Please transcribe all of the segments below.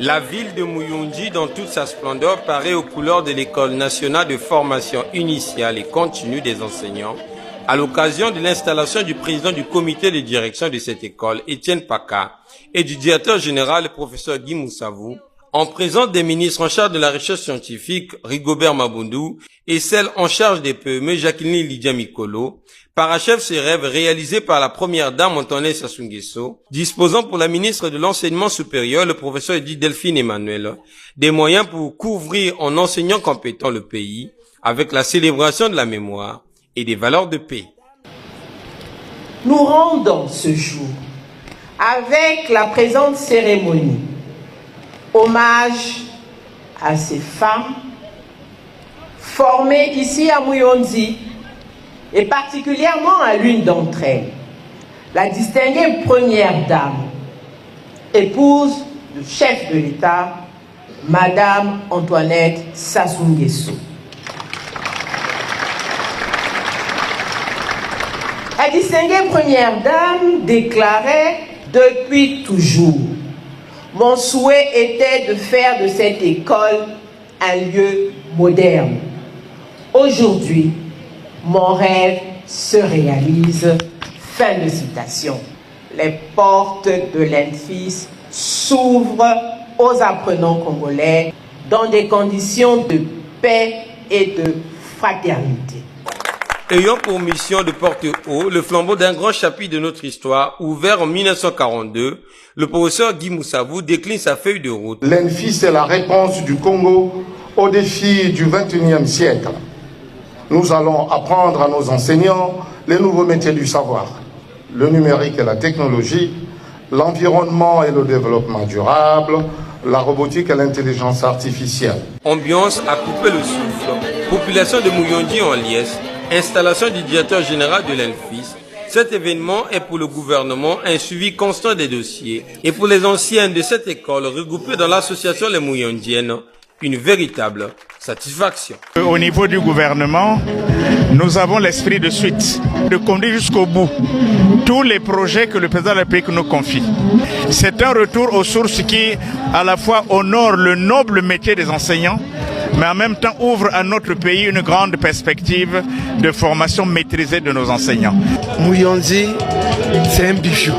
La ville de Muyunji, dans toute sa splendeur, paraît aux couleurs de l'École nationale de formation initiale et continue des enseignants, à l'occasion de l'installation du président du comité de direction de cette école, Étienne Paka, et du directeur général, le professeur Guy Moussavou, en présence des ministres en charge de la recherche scientifique, Rigobert Mabundou, et celle en charge des PME, Jacqueline Lydia Mikolo, parachève ses rêves réalisés par la première dame Antoinette Sassou Nguesso, disposant pour la ministre de l'Enseignement supérieur, le professeur Edith Delphine Emmanuel, des moyens pour couvrir en enseignants compétents le pays, avec la célébration de la mémoire et des valeurs de paix. Nous rendons ce jour, avec la présente cérémonie, hommage à ces femmes formées ici à Muyonzi, et particulièrement à l'une d'entre elles, la distinguée première dame, épouse du chef de l'État, Madame Antoinette Sassou Nguesso. La distinguée première dame déclarait depuis toujours: mon souhait était de faire de cette école un lieu moderne. Aujourd'hui, mon rêve se réalise. Fin de citation. Les portes de l'ENFIS s'ouvrent aux apprenants congolais dans des conditions de paix et de fraternité. Ayant pour mission de porter haut le flambeau d'un grand chapitre de notre histoire, ouvert en 1942, le professeur Guy Moussavou décline sa feuille de route. L'ENFIS est la réponse du Congo aux défis du XXIe siècle. Nous allons apprendre à nos enseignants les nouveaux métiers du savoir, le numérique et la technologie, l'environnement et le développement durable, la robotique et l'intelligence artificielle. Ambiance à couper le souffle, population de Muyonji en liesse, installation du directeur général de l'ENFIS. Cet événement est pour le gouvernement un suivi constant des dossiers et pour les anciens de cette école regroupés dans l'association Les Muyondiennes, une véritable satisfaction. Au niveau du gouvernement, nous avons l'esprit de suite, de conduire jusqu'au bout tous les projets que le président de la République nous confie. C'est un retour aux sources qui, à la fois, honore le noble métier des enseignants, mais en même temps ouvre à notre pays une grande perspective de formation maîtrisée de nos enseignants. Muyonzi, c'est un bijou.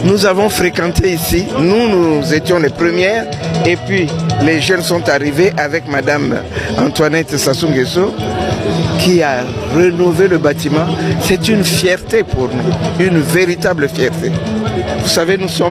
Nous avons fréquenté ici, nous étions les premières, et puis les jeunes sont arrivés avec Madame Antoinette Sassou Nguesso, qui a rénové le bâtiment. C'est une fierté pour nous, une véritable fierté. Vous savez, nous sommes